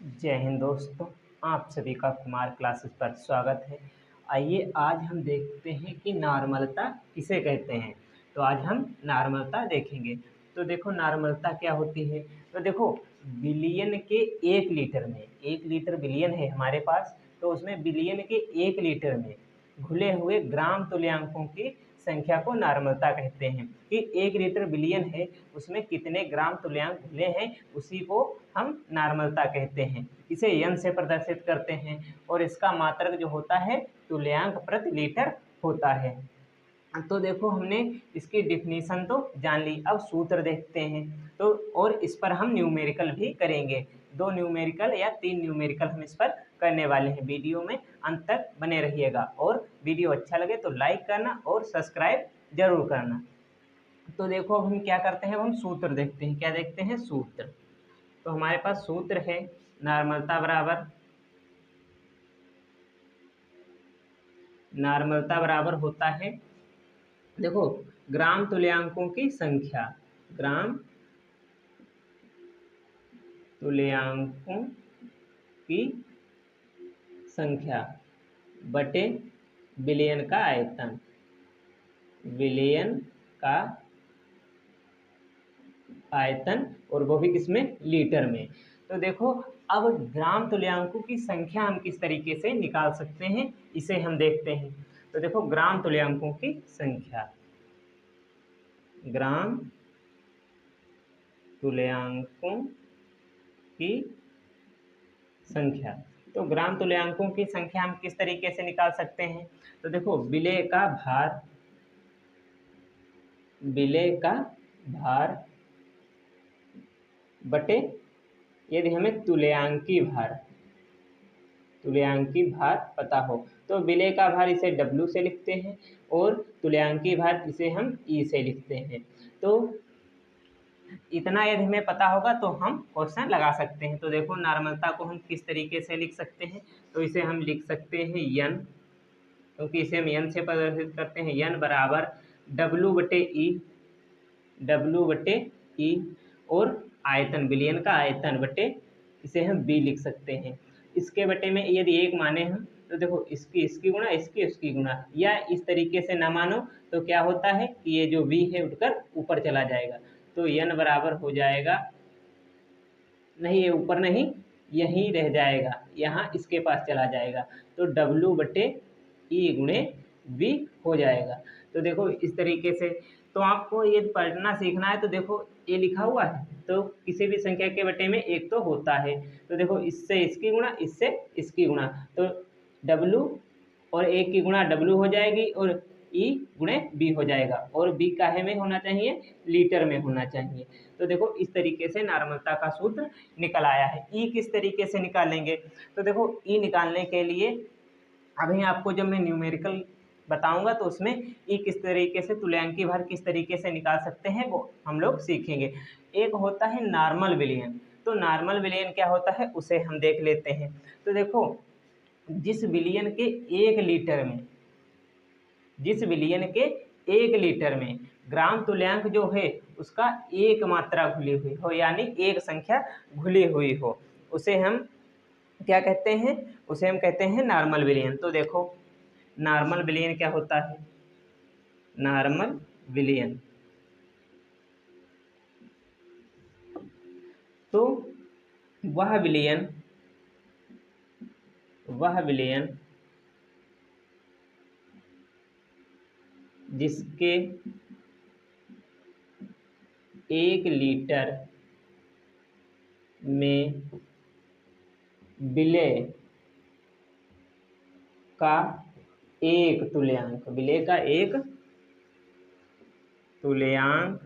जय हिंद दोस्तों। आप सभी का कुमार क्लासेस पर स्वागत है। आइए आज हम देखते हैं कि नॉर्मलता किसे कहते हैं। तो आज हम नॉर्मलता देखेंगे। तो देखो नॉर्मलता क्या होती है। तो देखो बिलियन के 1 लीटर में 1 लीटर बिलियन है हमारे पास। तो उसमें बिलियन के 1 लीटर में घुले हुए ग्राम तुल्यांकों की संख्या को नॉर्मलता कहते हैं कि 1 लीटर बिलियन है उसमें कितने ग्राम तुल्यांक घुले हैं, उसी को हम नॉर्मलता कहते हैं। इसे यन से प्रदर्शित करते हैं और इसका मात्रक जो होता है तुल्यांक प्रति लीटर होता है। तो देखो हमने इसकी डिफिनीशन तो जान ली, अब सूत्र देखते हैं। तो और इस पर हम न्यूमेरिकल भी करेंगे, 2 न्यूमेरिकल या 3 न्यूमेरिकल हम इस पर करने वाले हैं। वीडियो में अंत तक बने रहिएगा और वीडियो अच्छा लगे तो लाइक करना और सब्सक्राइब जरूर करना। तो देखो अब हम क्या करते हैं, अब हम सूत्र देखते हैं। क्या देखते हैं? सूत्र। तो हमारे पास सूत्र है नॉर्मलता बराबर होता है, देखो, ग्राम तुल्यांकों की संख्या, ग्राम तुल्यांकों की संख्या बटे बिलियन का आयतन, बिलियन का आयतन, और वो भी किसमें? लीटर में। तो देखो अब ग्राम तुल्यांकों की संख्या हम किस तरीके से निकाल सकते हैं, इसे हम देखते हैं। तो देखो ग्राम तुल्यांकों की संख्या, ग्राम तुल्यांकों की संख्या। तो ग्राम तुल्यांकों की संख्या हम किस तरीके से निकाल सकते हैं। तो देखो विलेय का भार, विलेय का भार बटे, यदि हमें तुल्यांकी भार, तुल्यांकी भार पता हो तो विलेय का भार इसे W से लिखते हैं और तुल्यांकी भार इसे हम E से लिखते हैं। तो इतना यदि हमें पता होगा तो हम क्वेश्चन लगा सकते हैं। तो देखो नॉर्मलता को हम किस तरीके से लिख सकते हैं। तो इसे हम लिख सकते हैं यन, क्योंकि इसे हम यन से प्रदर्शित करते हैं, यन बराबर W बटे ई, W बटे ई, और आयतन, बिलियन का आयतन बटे, इसे हम बी लिख सकते हैं। इसके बटे में यदि एक माने हम तो देखो इसकी गुणा इसकी उसकी गुणा, या इस तरीके से ना मानो तो क्या होता है कि ये जो v है उठकर ऊपर चला जाएगा। तो n बराबर हो जाएगा, नहीं ये ऊपर नहीं यहीं रह जाएगा, यहाँ इसके पास चला जाएगा। तो W बटे ई गुणे v हो जाएगा। तो देखो इस तरीके से। तो आपको ये पढ़ना सीखना है। तो देखो ये लिखा हुआ है तो किसी भी संख्या के बटे में एक तो होता है। तो देखो इससे इसकी गुणा, इससे इसकी गुणा, तो W और एक की गुणा W हो जाएगी और ई गुणे बी हो जाएगा, और बी काहे में होना चाहिए? लीटर में होना चाहिए। तो देखो इस तरीके से नॉर्मलता का सूत्र निकल आया है। ई किस तरीके से निकालेंगे? तो देखो ई निकालने के लिए अभी आपको जब मैं न्यूमेरिकल बताऊंगा तो उसमें ई किस तरीके से, तुल्यांकी भार किस तरीके से निकाल सकते हैं वो हम लोग सीखेंगे। एक होता है नॉर्मल विलियन। तो नॉर्मल विलियन क्या होता है उसे हम देख लेते हैं। तो देखो जिस विलियन के 1 लीटर में, जिस विलियन के 1 लीटर में ग्राम तुल्यांक जो है उसका एक मात्रा घुली हुई हो, यानी एक संख्या घुली हुई हो, उसे हम क्या कहते हैं? उसे हम कहते हैं नॉर्मल विलियन। तो देखो नॉर्मल विलियन क्या होता है? नॉर्मल विलियन, तो वह विलियन, वह विलियन जिसके 1 लीटर में विलेय का एक तुल्यांक, विलेय का एक तुल्यांक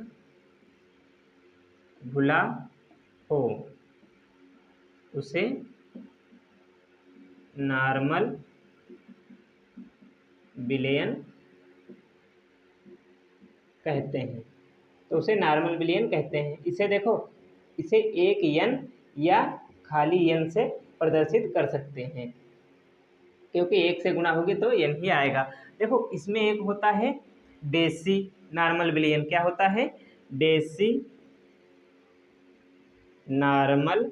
घुला हो, उसे नॉर्मल विलियन कहते हैं। तो उसे नॉर्मल विलियन कहते हैं। इसे देखो, इसे एक यन या खाली यन से प्रदर्शित कर सकते हैं, क्योंकि एक से गुणा होगी तो यन ही आएगा। देखो इसमें एक होता है डेसी नॉर्मल विलियन। क्या होता है? डेसी नॉर्मल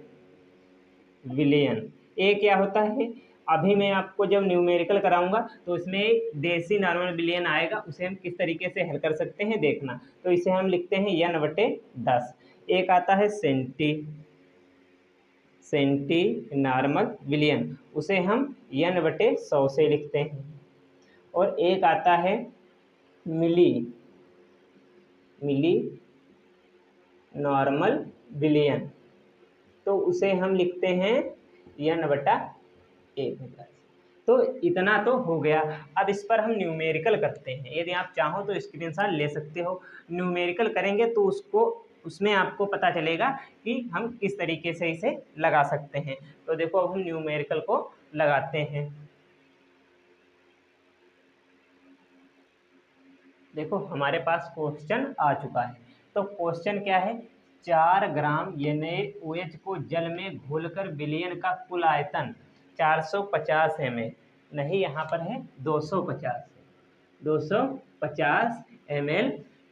विलयन। ए क्या होता है, अभी मैं आपको जब न्यूमेरिकल कराऊंगा तो उसमें एक देसी नॉर्मल विलयन आएगा, उसे हम किस तरीके से हल कर सकते हैं देखना। तो इसे हम लिखते हैं n/10। एक आता है सेंटी नॉर्मल विलयन, उसे हम n/100 से लिखते हैं। और एक आता है मिली नॉर्मल विलयन, तो उसे हम लिखते हैं n/1000। तो इतना तो हो गया। अब इस पर हम न्यूमेरिकल करते हैं। यदि आप चाहो तो स्क्रीनशॉट ले सकते हो। न्यूमेरिकल करेंगे तो उसमें आपको पता चलेगा कि हम किस तरीके से इसे लगा सकते हैं। तो देखो अब हम न्यूमेरिकल को लगाते हैं। देखो हमारे पास क्वेश्चन आ चुका है। तो क्वेश्चन क्या है, 4 ग्राम NaOH को जल में घोलकर विलयन का कुल आयतन 450 ml, नहीं यहाँ पर है 250 ml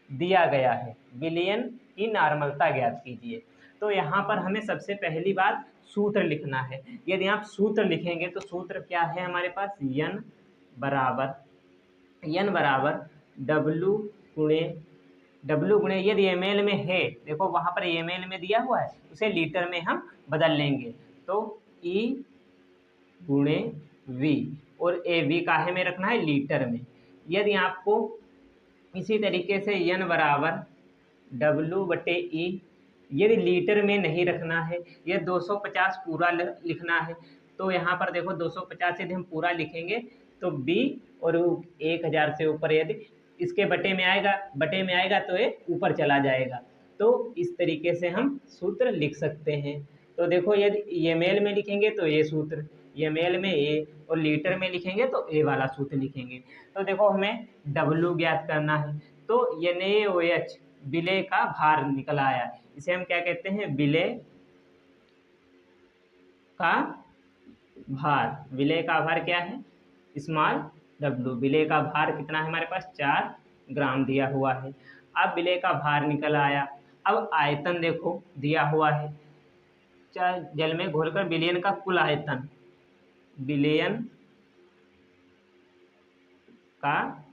दिया गया है। विलयन की नॉर्मलता ज्ञात कीजिए। तो यहाँ पर हमें सबसे पहली बात सूत्र लिखना है। यदि आप सूत्र लिखेंगे तो सूत्र क्या है हमारे पास, n बराबर W गुणे यदि ml में है, देखो वहाँ पर ml में दिया हुआ है, उसे लीटर में हम बदल लेंगे। तो E गुणे V, और V काहे में रखना है, लीटर में। यदि आपको इसी तरीके से n बराबर W/E, यदि लीटर में नहीं रखना है, यह 250 पूरा लिखना है, तो यहाँ पर देखो 250 यदि हम पूरा लिखेंगे तो B, और 1000 से ऊपर यदि इसके बटे में आएगा तो ये ऊपर चला जाएगा। तो इस तरीके से हम सूत्र लिख सकते हैं। तो देखो यदि ml में लिखेंगे तो ये सूत्र, ml में A, और लीटर में लिखेंगे तो A वाला सूत्र लिखेंगे। तो देखो हमें W ज्ञात करना है। तो NaOH विलय का भार निकल आया, इसे हम क्या कहते हैं, विलय का भार। विलय का भार क्या है, स्मॉल w। विलय का भार कितना है हमारे पास, 4 ग्राम दिया हुआ है। अब विलय का भार निकल आया। अब आयतन देखो दिया हुआ है, जल में घोलकर विलयन का कुल आयतन, विलयन का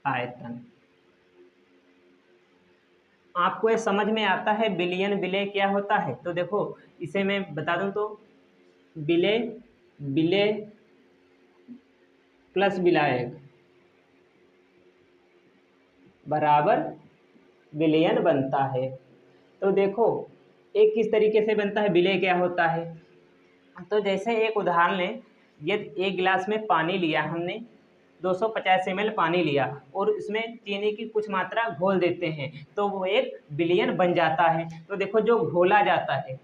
आयतन। आपको ये समझ में आता है विलयन विलय क्या होता है? तो देखो इसे मैं बता दूं तो विलय प्लस विलायक बराबर विलयन बनता है। तो देखो एक किस तरीके से बनता है, विलय क्या होता है। तो जैसे एक उदाहरण लें, यदि एक गिलास में पानी लिया हमने, 250 ml पानी लिया और इसमें चीनी की कुछ मात्रा घोल देते हैं, तो वो एक विलयन बन जाता है। तो देखो जो घोला जाता है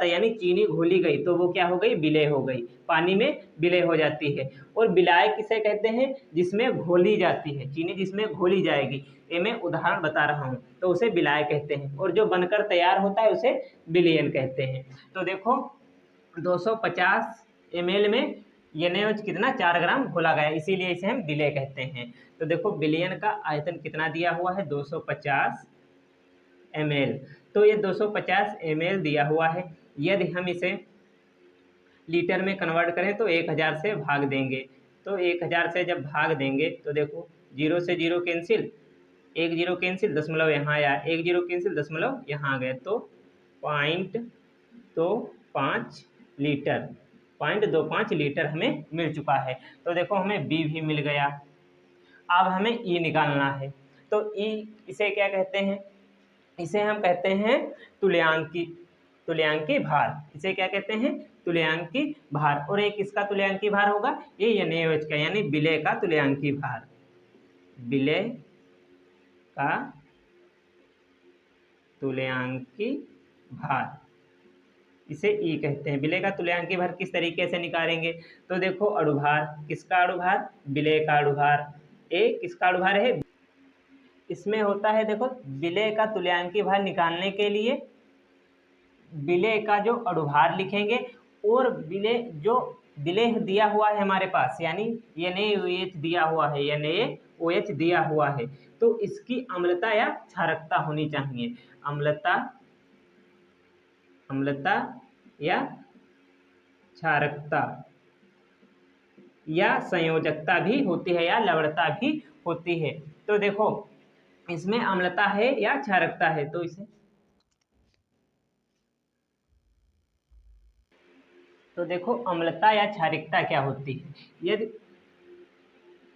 यानी चीनी घोली गई तो वो क्या हो गई, विलय हो गई, पानी में विलय हो जाती है। और विलायक किसे कहते हैं, जिसमें घोली जाती है चीनी, जिसमें घोली जाएगी। ये मैं उदाहरण बता रहा हूँ, तो उसे विलायक कहते हैं। और जो बनकर तैयार होता है उसे विलयन कहते हैं। तो देखो 250 ml में NaOH कितना, 4 ग्राम घोला गया, इसीलिए इसे हम विलय कहते हैं। तो देखो विलयन का आयतन कितना दिया हुआ है, 250 ml। तो ये 250 ml दिया हुआ है। यदि हम इसे लीटर में कन्वर्ट करें तो 1000 से भाग देंगे। तो 1000 से जब भाग देंगे तो देखो 0 से 0 कैंसिल, 1 0 कैंसिल, दशमलव यहाँ आया, 1 0 कैंसिल, दशमलव यहाँ आ गए। तो 0.25 लीटर, 0.25 लीटर हमें मिल चुका है। तो देखो हमें बी भी मिल गया। अब हमें ई निकालना है। तो ई इसे क्या कहते हैं, इसे हम कहते हैं तुल्यांकी भार। इसे क्या कहते हैं, तुल्यांकी भार। और एक इसका तुल्यांकी भार होगा ये NaOH का, यानी विलय का तुल्यांकी भार, विलय का तुल्यांकी भार, इसे ई कहते हैं। विलय का तुल्यांकी भार किस तरीके से निकालेंगे, तो देखो अणुभार, किसका अणुभार, विलय का अणुभार। ए किसका अणुभार है, इसमें होता है, देखो विलय का तुल्यांकी भार निकालने के लिए विलय का जो अणुभार लिखेंगे, और विलय दिया हुआ है हमारे पास, यानी NaOH दिया हुआ है, NaOH दिया हुआ है, तो इसकी अम्लता या क्षारकता होनी चाहिए। अम्लता या क्षारकता या संयोजकता भी होती है या लवणता भी होती है। तो देखो इसमें अम्लता है या क्षारकता है, तो देखो अम्लता या क्षारकता क्या होती है। यदि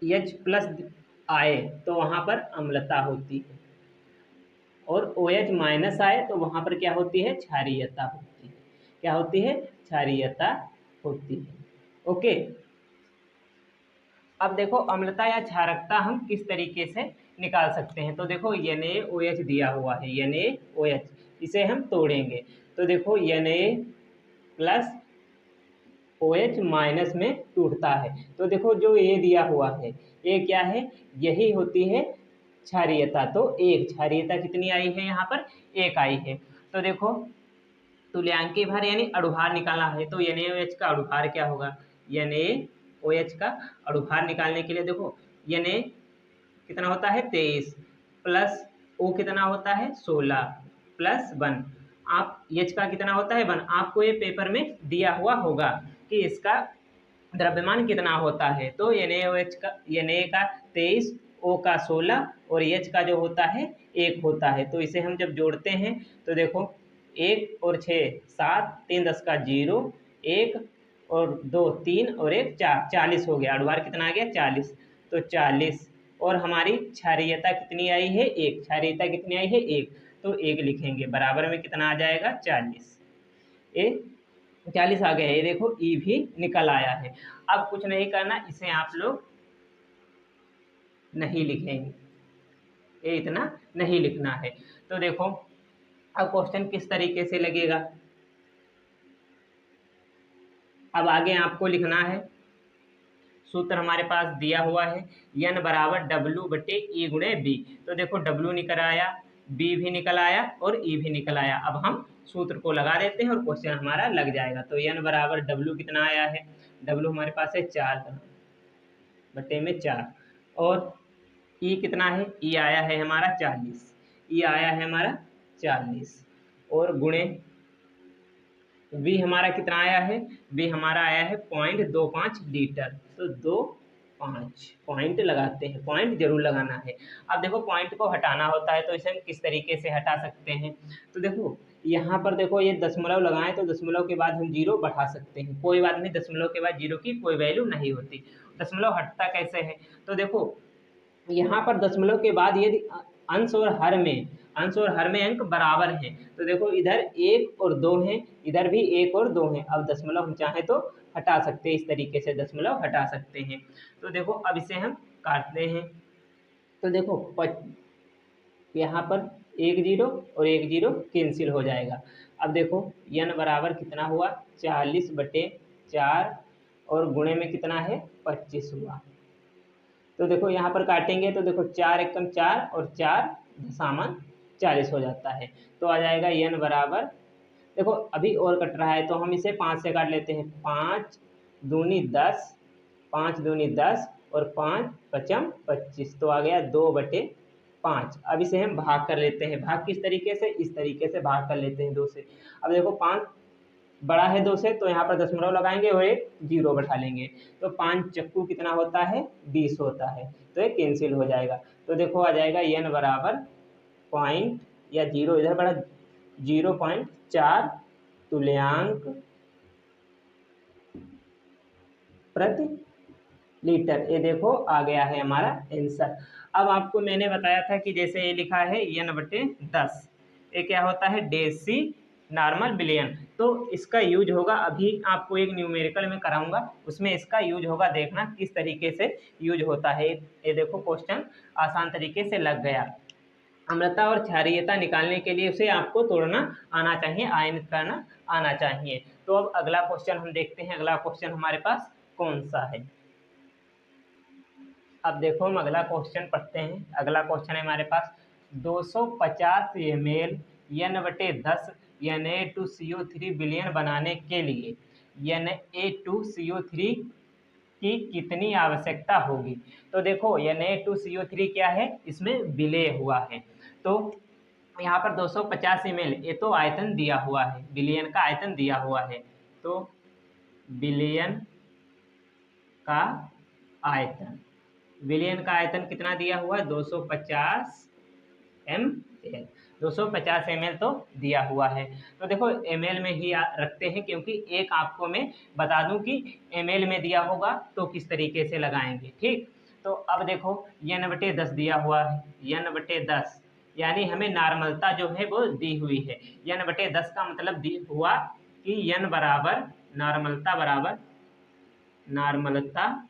H+ आए तो वहां पर अम्लता होती है और OH- आए तो वहां पर क्या होती है, क्षारीयता होती है। क्या होती है, क्षारीयता होती है। ओके, अब देखो अम्लता या क्षारकता हम किस तरीके से निकाल सकते हैं। तो देखो NaOH दिया हुआ है, NaOH, इसे हम तोड़ेंगे तो देखो Na+ OH- में टूटता है। तो देखो जो ये दिया हुआ है ये क्या है, यही होती है क्षारीयता। तो एक क्षारीयता कितनी आई है, यहाँ पर एक आई है। तो देखो तुल्यांकीय भार यानी अणुभार निकालना है तो NaOH का अणुभार क्या होगा, NaOH का अणुभार निकालने के लिए देखो Na कितना होता है 23 प्लस O कितना होता है 16 प्लस 1, आप H का कितना होता है 1। आपको ये पेपर में दिया हुआ होगा कि इसका द्रव्यमान कितना होता है। तो NaOH का Na का 23, O का 16 और H का जो होता है 1 होता है। तो इसे हम जब जोड़ते हैं तो देखो 1 और 6 7, 3 10 का 0, 1 और 2 3 और 1 4, 40 हो गया। अणुभार कितना आ गया 40। तो 40 और हमारी क्षारीयता कितनी आई है 1, क्षारीयता कितनी आई है 1, तो 1 लिखेंगे बराबर में कितना आ जाएगा 40। ये 40 आ गया है, ये देखो ई भी निकल आया है। अब कुछ नहीं करना, इसे आप लोग नहीं लिखेंगे, ये इतना नहीं लिखना है। तो देखो अब क्वेश्चन किस तरीके से लगेगा, अब आगे आपको लिखना है। सूत्र हमारे पास दिया हुआ है N बराबर W/E/B। तो देखो W निकल आया, B भी निकल आया और E भी निकल आया। अब हम सूत्र को लगा देते हैं और क्वेश्चन हमारा लग जाएगा। तो N बराबर W कितना आया है, W हमारे पास है 4/4 और E कितना है, E आया है हमारा 40, E आया है हमारा 40 और गुणे V हमारा कितना आया है, V हमारा आया है 0.25 लीटर। तो 25 पॉइंट लगाते हैं, पॉइंट जरूर लगाना है। अब देखो पॉइंट को हटाना होता है तो इसे हम किस तरीके से हटा सकते हैं। तो देखो यहाँ पर देखो ये दशमलव लगाएं तो दशमलव के बाद हम 0 बढ़ा सकते हैं, कोई बात नहीं, दशमलव के बाद 0 की कोई वैल्यू नहीं होती। दशमलव हटता कैसे है, तो देखो यहाँ पर दशमलव के बाद यदि अंश और हर में अंक बराबर हैं तो देखो इधर 1 और 2 हैं, इधर भी 1 और 2 हैं। अब दशमलव हम चाहें तो हटा सकते हैं, इस तरीके से दशमलव हटा सकते हैं। तो देखो अब इसे हम काटते हैं तो देखो यहाँ पर 1 0 और 1 0 कैंसिल हो जाएगा। अब देखो n बराबर कितना हुआ 40/4 और गुणे में कितना है 25 हुआ। तो देखो यहाँ पर काटेंगे तो देखो 4 एकम 4 और 4 दशामन 40 हो जाता है। तो आ जाएगा n बराबर, देखो अभी और कट रहा है तो हम इसे 5 से काट लेते हैं। 5 दूनी 10, 5 दूनी 10 और 5 पचम 25, तो आ गया 2/5। अब इसे हम भाग कर लेते हैं। भाग किस तरीके से, इस तरीके से भाग कर लेते हैं 2 से। अब देखो 5 बड़ा है 2 से तो यहाँ पर दशमलव लगाएंगे और एक 0 बैठा लेंगे। तो 5 चक्कू कितना होता है 20 होता है, तो ये कैंसिल हो जाएगा। तो देखो आ जाएगा n बराबर पॉइंट या 0 इधर बड़ा 0.4 तुल्यांक प्रति लीटर। ये देखो आ गया है हमारा आंसर। अब आपको मैंने बताया था कि जैसे ये लिखा है n/10, ये क्या होता है डेसी नॉर्मल बिलियन। तो इसका यूज होगा, अभी आपको एक न्यूमेरिकल में कराऊंगा उसमें इसका यूज होगा, देखना किस तरीके से यूज होता है। ये देखो क्वेश्चन आसान तरीके से लग गया। अम्लता और क्षारीयता निकालने के लिए उसे आपको तोड़ना आना चाहिए, आयनित करना आना चाहिए। तो अब अगला क्वेश्चन हम देखते हैं, अगला क्वेश्चन हमारे पास कौन सा है। अब देखो हम अगला क्वेश्चन पढ़ते हैं। अगला क्वेश्चन है हमारे पास 250 ml n/10 Na2CO3 विलयन बनाने के लिए Na2CO3 की कितनी आवश्यकता होगी। तो देखो Na2CO3 क्या है, इसमें विलय हुआ है। तो यहाँ पर 250 ml, ये तो आयतन दिया हुआ है, बिलियन का आयतन दिया हुआ है। तो बिलियन का आयतन, बिलियन का आयतन कितना दिया हुआ है? 250 ml। 250 ml तो दिया हुआ है। तो देखो ml में ही रखते हैं, क्योंकि एक आपको मैं बता दूं कि ml में दिया होगा तो किस तरीके से लगाएंगे। ठीक, तो अब देखो n/10 दिया हुआ है, n/10 यानी हमें नॉर्मलता जो है वो दी हुई है। n/10 का मतलब दी हुआ कि n बराबर नॉर्मलता बराबर नॉर्मलता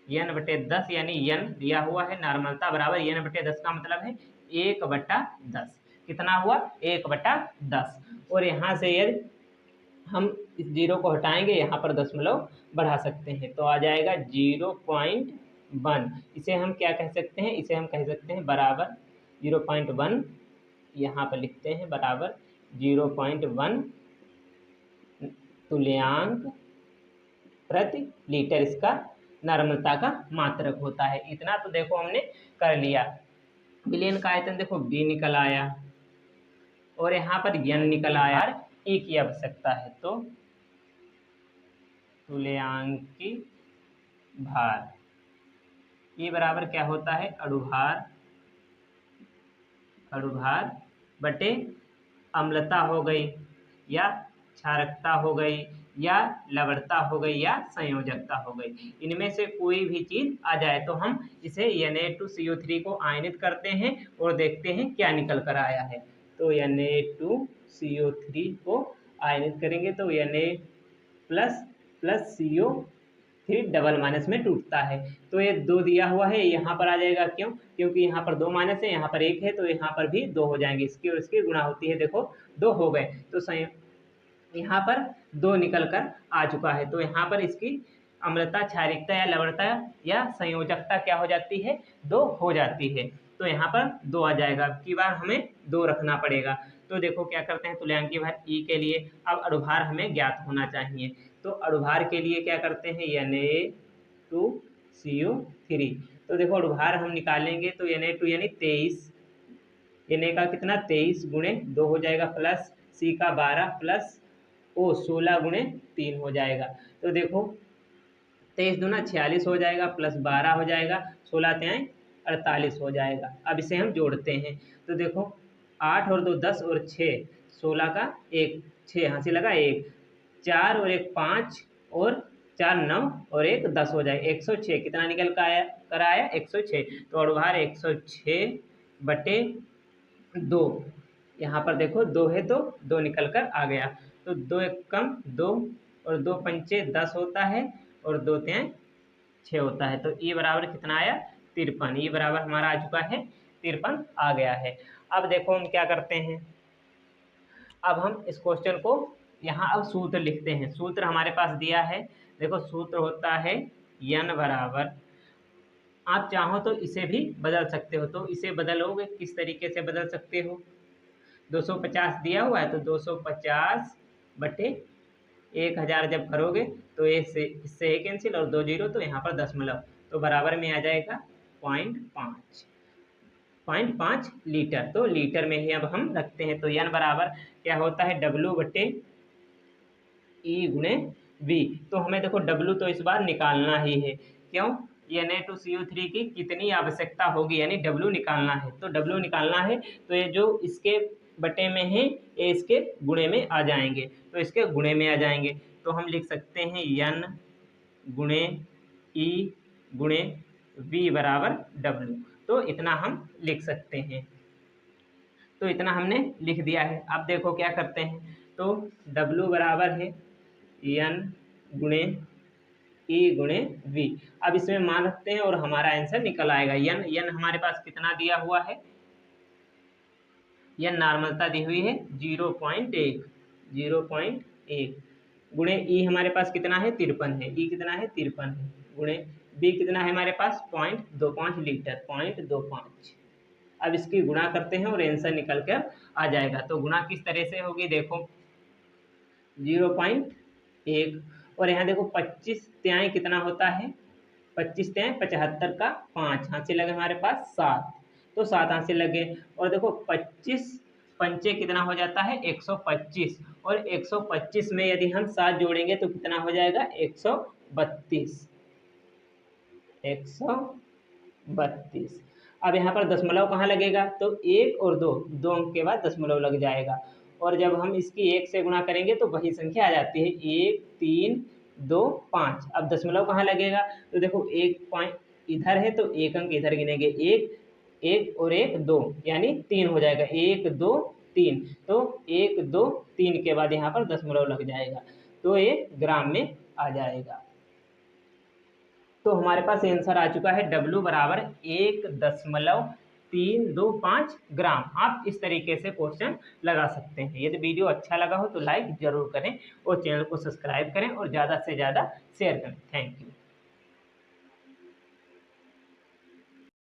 n/10 यानी n दिया हुआ है, नॉर्मलता बराबर n/10 का मतलब है 1/10। कितना हुआ? 1/10। और यहाँ से यदि हम इस जीरो को हटाएंगे, यहाँ पर दशमलव बढ़ा सकते हैं, तो आ जाएगा 0.1। इसे हम क्या कह सकते हैं? इसे हम कह सकते हैं बराबर 0.1, यहाँ पर लिखते हैं बराबर 0.1 तुल्यांक प्रति लीटर इसका नॉर्मलता का मात्रक होता है। इतना तो देखो हमने कर लिया। बिलियन का आयतन देखो बी निकल आया, और यहाँ पर n निकल आया, ई की आवश्यकता है। तो तुल्यांकी भार, ये बराबर क्या होता है? अणुभार, अणुभार बटे अम्लता हो गई, या क्षारकता हो गई, या लवणता हो गई, या संयोजकता हो गई। इनमें से कोई भी चीज आ जाए तो हम इसे Na2CO3 को आयनित करते हैं और देखते हैं क्या निकल कर आया है। तो Na2CO3 को आयनित करेंगे तो Na plus CO3 double minus में टूटता है। तो ये 2 दिया हुआ है, यहाँ पर आ जाएगा। क्यों? क्योंकि यहाँ पर 2 माइनस है, यहाँ पर 1 है, तो यहाँ पर भी 2 हो जाएंगे। इसकी और इसकी गुणा होती है, देखो 2 हो गए। तो यहाँ पर 2 निकल कर आ चुका है। तो यहाँ पर इसकी अम्लता, क्षारीयता या लवणता या संयोजकता क्या हो जाती है? 2 हो जाती है। तो यहाँ पर 2 आ जाएगा। अब की बार हमें 2 रखना पड़ेगा। तो देखो क्या करते हैं, तुल्यांकी भार ई के लिए अब अणुभार हमें ज्ञात होना चाहिए। तो अणुभार के लिए क्या करते हैं? Na2CO3। तो देखो अणुभार हम निकालेंगे तो Na2 यानी 23, Na का कितना? 23 गुणे 2 हो जाएगा, प्लस C का 12 प्लस O 16 गुणे 3 हो जाएगा। तो देखो 23 दूना 46 हो जाएगा, प्लस 12 हो जाएगा, 16 त्याएँ 48 हो जाएगा। अब इसे हम जोड़ते हैं तो देखो 8 और 2 10 और 6 16 का 1 6 यहाँ से लगा 1 4 और 1 5 और 4 9 और 1 10 हो जाएगा 106। कितना निकल कर आया? 106। तो अणुभार 106 बटे 2, यहाँ पर देखो 2 है तो 2 निकल कर आ गया। तो 2 एक कम 2 और 2 पंचे 10 होता है, और 2 त्याएँ 6 होता है। तो ये बराबर कितना आया? 53। ये बराबर हमारा आ चुका है 53 आ गया है। अब देखो हम क्या करते हैं, अब हम इस क्वेश्चन को यहाँ अब सूत्र लिखते हैं। सूत्र हमारे पास दिया है, देखो सूत्र होता है n बराबर, आप चाहो तो इसे भी बदल सकते हो। तो इसे बदलोगे किस तरीके से बदल सकते हो? 250 दिया हुआ है तो 250 बटे 1000 जब करोगे तो इससे 1 कैंसिल और 2 जीरो, तो यहाँ पर दशमलव, तो बराबर में आ जाएगा 0.5 लीटर। तो लीटर में ही अब हम रखते हैं। तो n बराबर क्या होता है? W बटे ई गुणे V। तो हमें देखो W तो इस बार निकालना ही है। क्यों? Na2CO3 की कितनी आवश्यकता होगी, यानी W निकालना है। तो W निकालना है तो ये जो इसके बटे में है ये इसके गुणे में आ जाएंगे, तो इसके गुणे में आ जाएंगे। तो हम लिख सकते हैं n गुणे ई गुणे V बराबर W। तो इतना हम लिख सकते हैं। तो इतना हमने लिख दिया है। अब देखो क्या करते हैं, तो W बराबर है n गुणे ई गुणे V। अब इसमें मान रखते हैं और हमारा आंसर निकल आएगा। n हमारे पास कितना दिया हुआ है? n नॉर्मलता दी हुई है 0.1 गुणे ई हमारे पास कितना है? 53 है। ई कितना है? 53 है। गुणे बी कितना है हमारे पास? 0.25 लीटर, 0.25। अब इसकी गुणा करते हैं और आंसर निकल कर आ जाएगा। तो गुणा किस तरह से होगी, देखो 0.1 और यहाँ देखो 25 त्याएँ कितना होता है? 25 त्याएँ 75 का 5, यहाँ से लगे हमारे पास 7, तो 7 आंसर लग गए। और देखो 25 पंचे कितना हो जाता है 125, और 125 में यदि हम 7 जोड़ेंगे तो कितना हो जाएगा 132। 132। अब यहाँ पर दशमलव कहाँ लगेगा, तो 1 और 2, 2 अंक के बाद दशमलव लग जाएगा। और जब हम इसकी 1 से गुणा करेंगे तो वही संख्या आ जाती है 1 3 2 5। अब दशमलव कहाँ लगेगा, तो देखो 1 पॉइंट इधर है तो 1 अंक इधर गिनेंगे, 1 1 और 1 2 यानी 3 हो जाएगा, 1 2 3। तो 1 2 3 के बाद यहाँ पर दशमलव लग जाएगा, तो ये ग्राम में आ जाएगा। तो हमारे पास आंसर आ चुका है W बराबर 1.325 ग्राम। आप इस तरीके से क्वेश्चन लगा सकते हैं। यदि वीडियो अच्छा लगा हो तो लाइक जरूर करें और चैनल को सब्सक्राइब करें और ज़्यादा से ज़्यादा शेयर करें। Thank you.